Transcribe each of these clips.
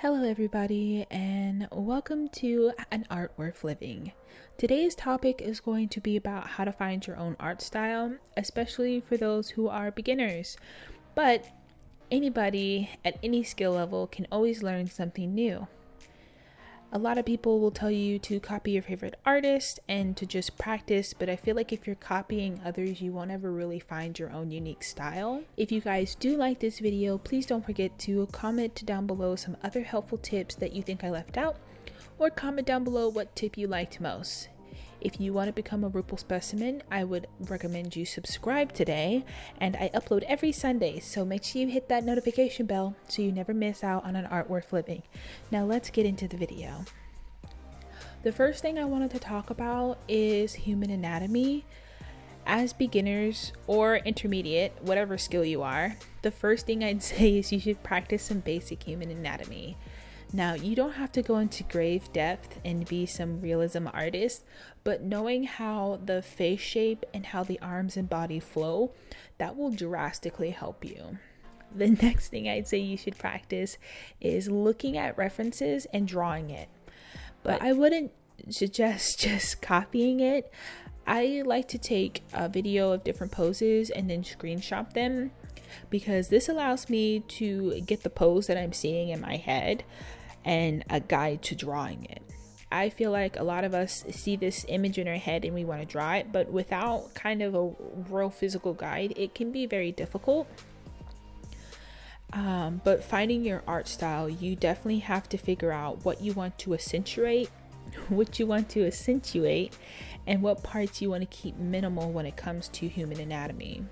Hello, everybody, and welcome to An Art Worth Living. Today's topic is going to be about how to find your own art style, especially for those who are beginners. But anybody at any skill level can always learn something new. A lot of people will tell you to copy your favorite artist and to just practice, but I feel like if you're copying others, you won't ever really find your own unique style. If you guys do like this video, please don't forget to comment down below some other helpful tips that you think I left out, or comment down below what tip you liked most. If you want to become a Ripple specimen, I would recommend you subscribe today, and I upload every Sunday, so make sure you hit that notification bell so you never miss out on an art worth living. Now let's get into the video. The first thing I wanted to talk about is human anatomy. As beginners or intermediate, whatever skill you are, the first thing I'd say is you should practice some basic human anatomy. Now, you don't have to go into grave depth and be some realism artist, but knowing how the face shape and how the arms and body flow, that will drastically help you. The next thing I'd say you should practice is looking at references and drawing it. But I wouldn't suggest just copying it. I like to take a video of different poses and then screenshot them, because this allows me to get the pose that I'm seeing in my head and a guide to drawing it. I feel like a lot of us see this image in our head and we want to draw it, but without kind of a real physical guide, it can be very difficult. But finding your art style, you definitely have to figure out what you want to accentuate, and what parts you want to keep minimal when it comes to human anatomy.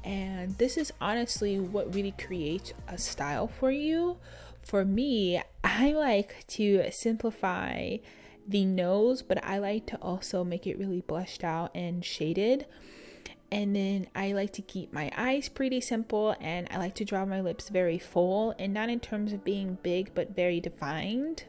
And this is honestly what really creates a style for you. For me, I like to simplify the nose, but I like to also make it really blushed out and shaded. And then I like to keep my eyes pretty simple, and I like to draw my lips very full, and not in terms of being big, but very defined.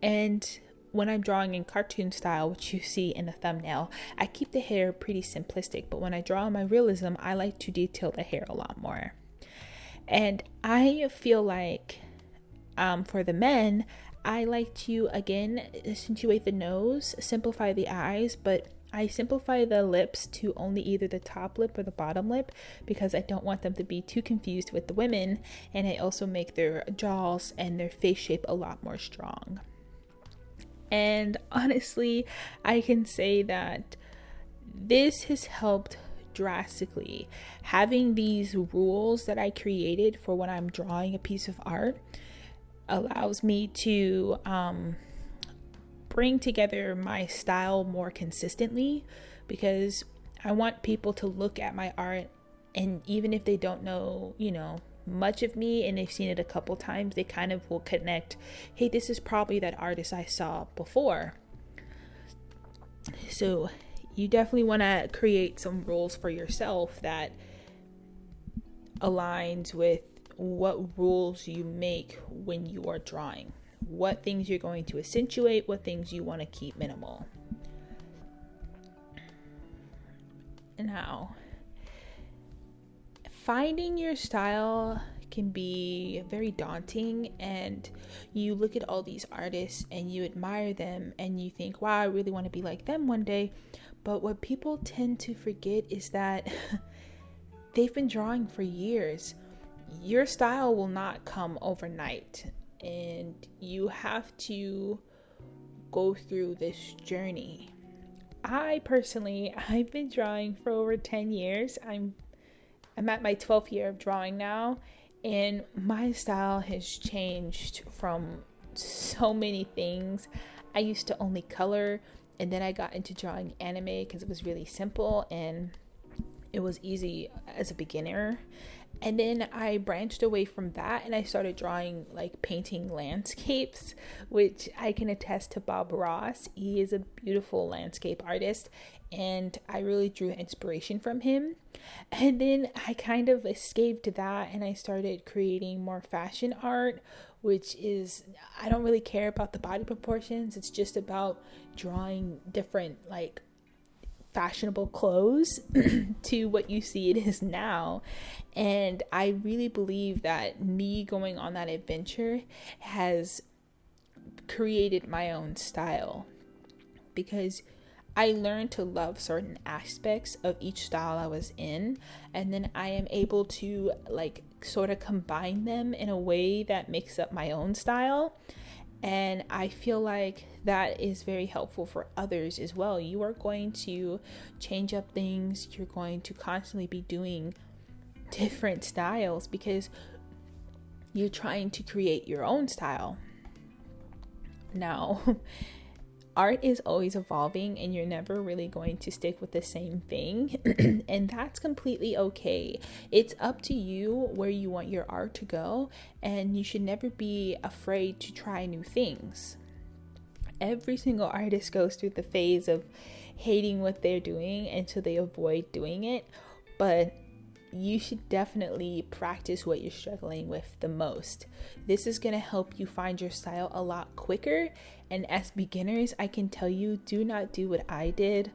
And when I'm drawing in cartoon style, which you see in the thumbnail, I keep the hair pretty simplistic, but when I draw my realism, I like to detail the hair a lot more. And I feel like for the men, I like to, again, accentuate the nose, simplify the eyes, but I simplify the lips to only either the top lip or the bottom lip, because I don't want them to be too confused with the women, and I also make their jaws and their face shape a lot more strong. And honestly, I can say that this has helped drastically. Having these rules that I created for when I'm drawing a piece of art allows me to bring together my style more consistently, because I want people to look at my art, and even if they don't know, much of me, and they've seen it a couple times, they kind of will connect, hey, this is probably that artist I saw before. So you definitely want to create some rules for yourself that aligns with what rules you make when you are drawing, what things you're going to accentuate, what things you want to keep minimal. Now, finding your style can be very daunting, and you look at all these artists and you admire them and you think, wow, I really want to be like them one day. But what people tend to forget is that they've been drawing for years. Your style will not come overnight, and you have to go through this journey. I've been drawing for over 10 years. I'm at my 12th year of drawing now, and my style has changed from so many things. I used to only color, and then I got into drawing anime because it was really simple and it was easy as a beginner. And then I branched away from that and I started drawing, like, painting landscapes, which I can attest to Bob Ross. He is a beautiful landscape artist, and I really drew inspiration from him. And then I kind of escaped that and I started creating more fashion art, which is, I don't really care about the body proportions. It's just about drawing different, like, fashionable clothes to what you see it is now. And I really believe that me going on that adventure has created my own style, because I learned to love certain aspects of each style I was in, and then I am able to like sort of combine them in a way that makes up my own style. And I feel like that is very helpful for others as well. You are going to change up things. You're going to constantly be doing different styles because you're trying to create your own style. Now, art is always evolving and you're never really going to stick with the same thing. And that's completely okay. It's up to you where you want your art to go, and you should never be afraid to try new things. Every single artist goes through the phase of hating what they're doing until they avoid doing it, but you should definitely practice what you're struggling with the most. This is going to help you find your style a lot quicker. And as beginners, I can tell you, do not do what I did.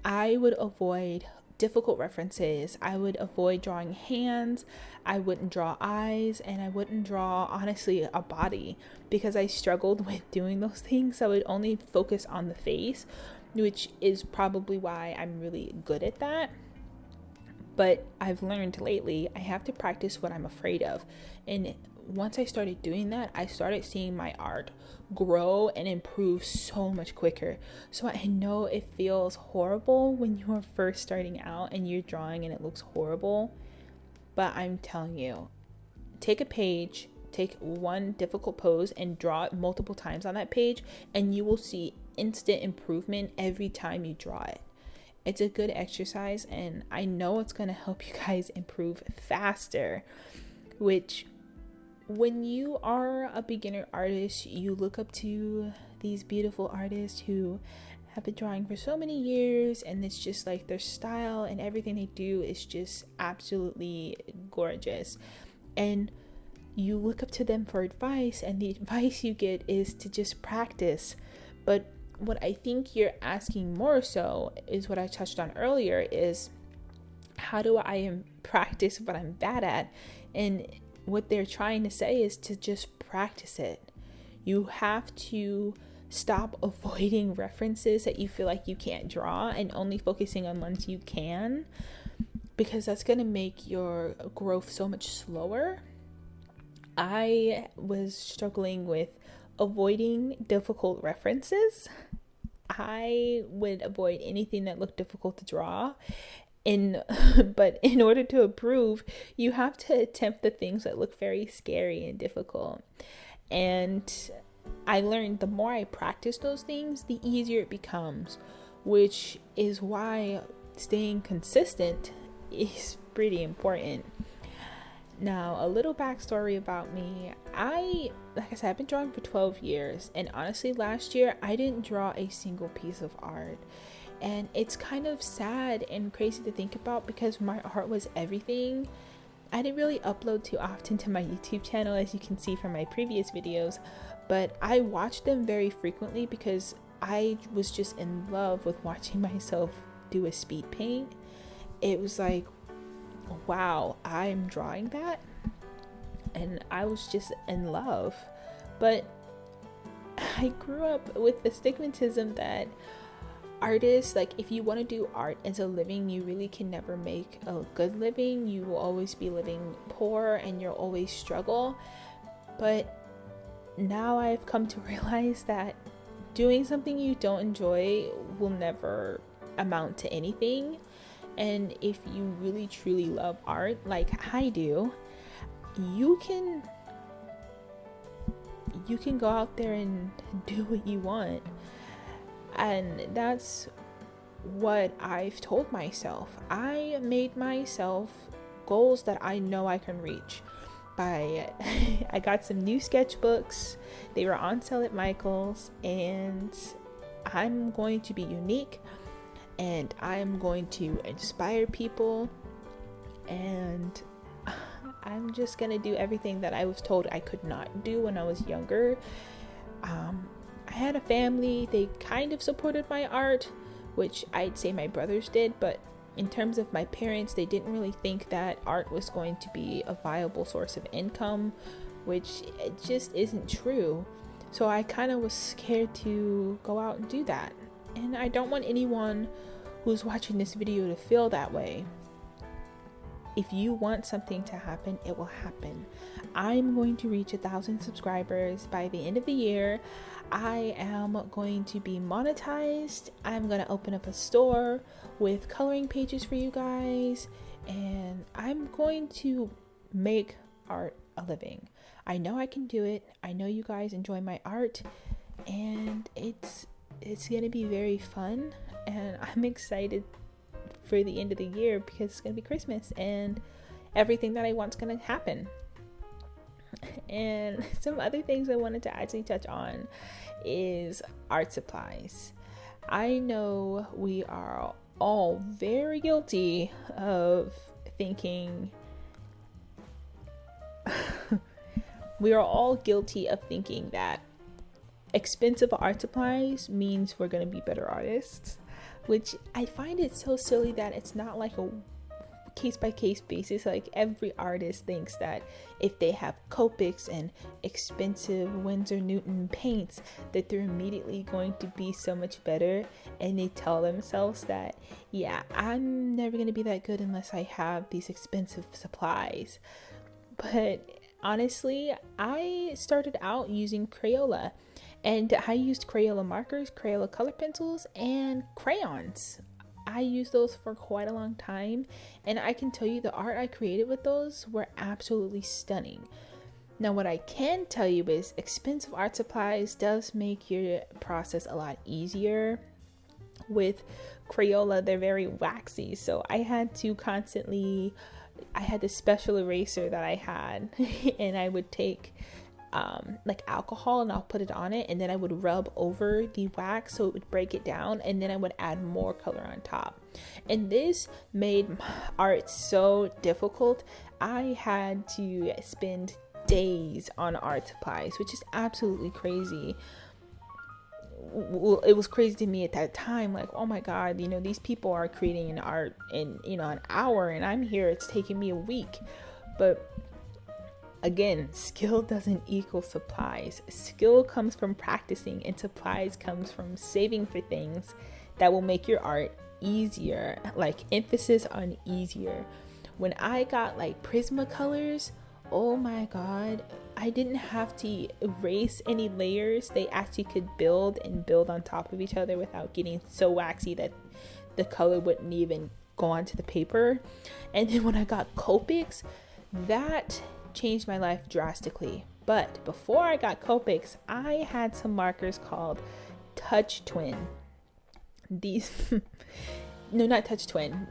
I would avoid difficult references. I would avoid drawing hands. I wouldn't draw eyes, and I wouldn't draw, honestly, a body, because I struggled with doing those things. I would only focus on the face, which is probably why I'm really good at that. But I've learned lately, I have to practice what I'm afraid of. And once I started doing that, I started seeing my art grow and improve so much quicker. So I know it feels horrible when you are first starting out and you're drawing and it looks horrible. But I'm telling you, take a page, take one difficult pose and draw it multiple times on that page, and you will see instant improvement every time you draw it. It's a good exercise, and I know it's going to help you guys improve faster, which when you are a beginner artist, you look up to these beautiful artists who have been drawing for so many years, and it's just like their style and everything they do is just absolutely gorgeous. And you look up to them for advice, and the advice you get is to just practice. But what I think you're asking more so is what I touched on earlier, is how do I practice what I'm bad at? And what they're trying to say is to just practice it. You have to stop avoiding references that you feel like you can't draw and only focusing on ones you can, because that's going to make your growth so much slower. I was struggling with avoiding difficult references. I would avoid anything that looked difficult to draw. But in order to improve, you have to attempt the things that look very scary and difficult. And I learned the more I practice those things, the easier it becomes, which is why staying consistent is pretty important. Now, a little backstory about me. Like I said, I've been drawing for 12 years, and honestly, last year, I didn't draw a single piece of art. And it's kind of sad and crazy to think about, because my art was everything. I didn't really upload too often to my YouTube channel, as you can see from my previous videos, but I watched them very frequently because I was just in love with watching myself do a speed paint. It was like, wow, I'm drawing that, and I was just in love. But I grew up with the stigmatism that artists, like, if you want to do art as a living, you really can never make a good living. You will always be living poor and you'll always struggle. But now I've come to realize that doing something you don't enjoy will never amount to anything. And if you really truly love art like I do, you can go out there and do what you want. And that's what I've told myself. I made myself goals that I know I can reach. I got some new sketchbooks. They were on sale at Michael's, and I'm going to be unique, and I'm going to inspire people, and I'm just gonna do everything that I was told I could not do when I was younger. I had a family. They kind of supported my art, which I'd say my brothers did, but in terms of my parents, they didn't really think that art was going to be a viable source of income, which it just isn't true. So I kind of was scared to go out and do that. And I don't want anyone who's watching this video to feel that way. If you want something to happen, it will happen. I'm going to reach 1,000 subscribers by the end of the year. I am going to be monetized. I'm going to open up a store with coloring pages for you guys. And I'm going to make art a living. I know I can do it. I know you guys enjoy my art. And it's going to be very fun. And I'm excited for the end of the year because it's gonna be Christmas and everything that I want's gonna happen. And some other things I wanted to actually touch on is art supplies. I know we are all very guilty of thinking we are all guilty of thinking that expensive art supplies means we're gonna be better artists, which I find it so silly that it's not like a case-by-case basis. Like every artist thinks that if they have Copics and expensive Winsor Newton paints that they're immediately going to be so much better, and they tell themselves that, yeah, I'm never going to be that good unless I have these expensive supplies. But honestly, I started out using Crayola. And I used Crayola markers, Crayola color pencils, and crayons. I used those for quite a long time. And I can tell you the art I created with those were absolutely stunning. Now, what I can tell you is expensive art supplies does make your process a lot easier. With Crayola, they're very waxy. So I had this special eraser that I had. And I would take like alcohol and I'll put it on it, and then I would rub over the wax so it would break it down, and then I would add more color on top. And this made art so difficult. I had to spend days on art supplies, which is absolutely crazy. Well, it was crazy to me at that time, like, oh my god, these people are creating an art in an hour, and I'm here, it's taking me a week. But again, skill doesn't equal supplies. Skill comes from practicing, and supplies comes from saving for things that will make your art easier. Like, emphasis on easier. When I got like Prismacolors, oh my god, I didn't have to erase any layers. They actually could build on top of each other without getting so waxy that the color wouldn't even go onto the paper. And then when I got Copics, that changed my life drastically. But before I got Copics, I had some markers called Touch Twin. Not Touch Twin.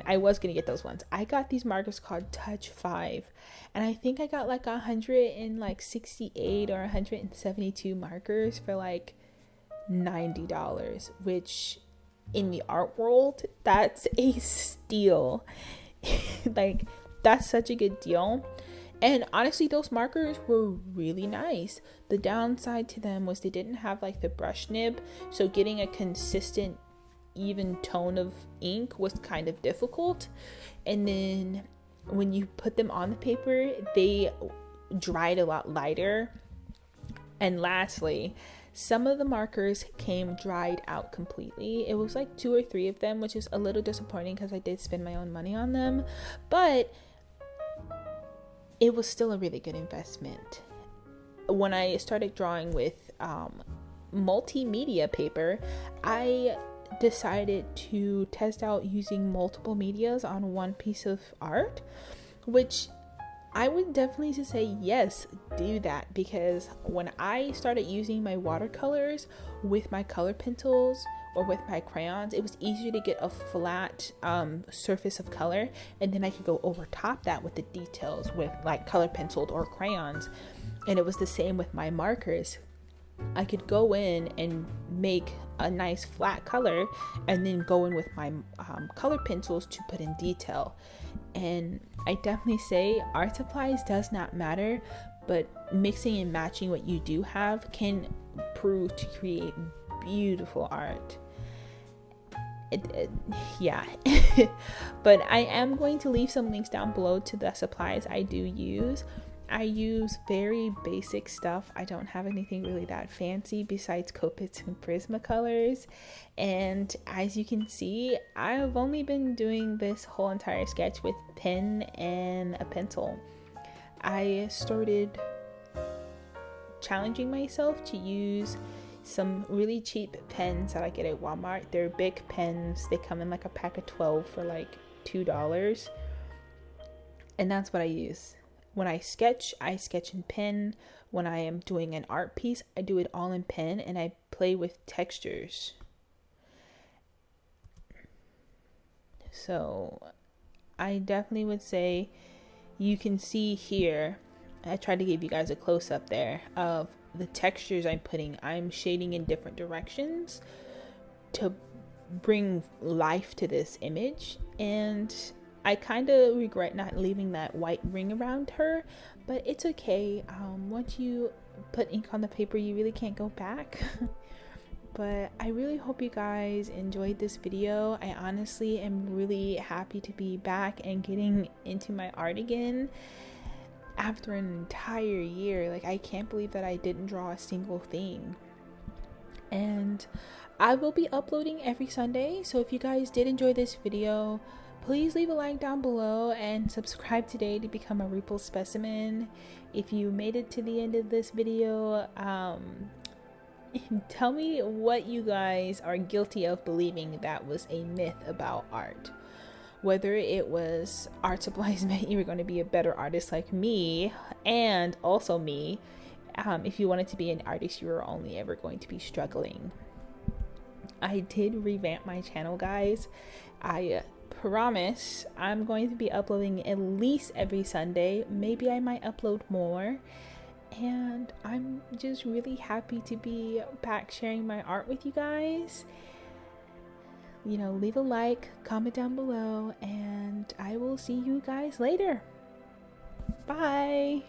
I was gonna get those ones. I got these markers called Touch 5, and I think I got like 168 or 172 markers for like $90, which in the art world, that's a steal. Like, that's such a good deal. And honestly, those markers were really nice. The downside to them was they didn't have like the brush nib, so getting a consistent even tone of ink was kind of difficult. And then when you put them on the paper, they dried a lot lighter. And lastly, some of the markers came dried out completely. It was like 2 or 3 of them, which is a little disappointing because I did spend my own money on them, but it was still a really good investment. When I started drawing with multimedia paper, I decided to test out using multiple medias on one piece of art, which I would definitely say yes, do that, because when I started using my watercolors with my color pencils or with my crayons, it was easier to get a flat surface of color, and then I could go over top that with the details with like color penciled or crayons. And it was the same with my markers. I could go in and make a nice flat color and then go in with my color pencils to put in detail. And I definitely say art supplies does not matter, but mixing and matching what you do have can prove to create beautiful art. yeah. But I am going to leave some links down below to the supplies I do use. I use very basic stuff. I don't have anything really that fancy besides Copics and Prismacolors. And as you can see, I've only been doing this whole entire sketch with pen and a pencil. I started challenging myself to use some really cheap pens that I get at Walmart. They're big pens. They come in like a pack of 12 for like $2. And that's what I use. When I sketch in pen. When I am doing an art piece, I do it all in pen and I play with textures. So I definitely would say you can see here, I tried to give you guys a close-up there of the textures I'm shading in different directions to bring life to this image. And I kind of regret not leaving that white ring around her, but it's okay. Once you put ink on the paper, you really can't go back. But I really hope you guys enjoyed this video. I honestly am really happy to be back and getting into my art again after an entire year. Like, I can't believe that I didn't draw a single thing. And I will be uploading every Sunday, so if you guys did enjoy this video, please leave a like down below and subscribe today to become a Ripple specimen. If you made it to the end of this video, tell me what you guys are guilty of believing that was a myth about art. Whether it was art supplies meant you were going to be a better artist like me, and also me, if you wanted to be an artist, you were only ever going to be struggling. I did revamp my channel, guys. I promise I'm going to be uploading at least every Sunday. Maybe I might upload more. And I'm just really happy to be back sharing my art with you guys. You know, leave a like, comment down below, and I will see you guys later. Bye.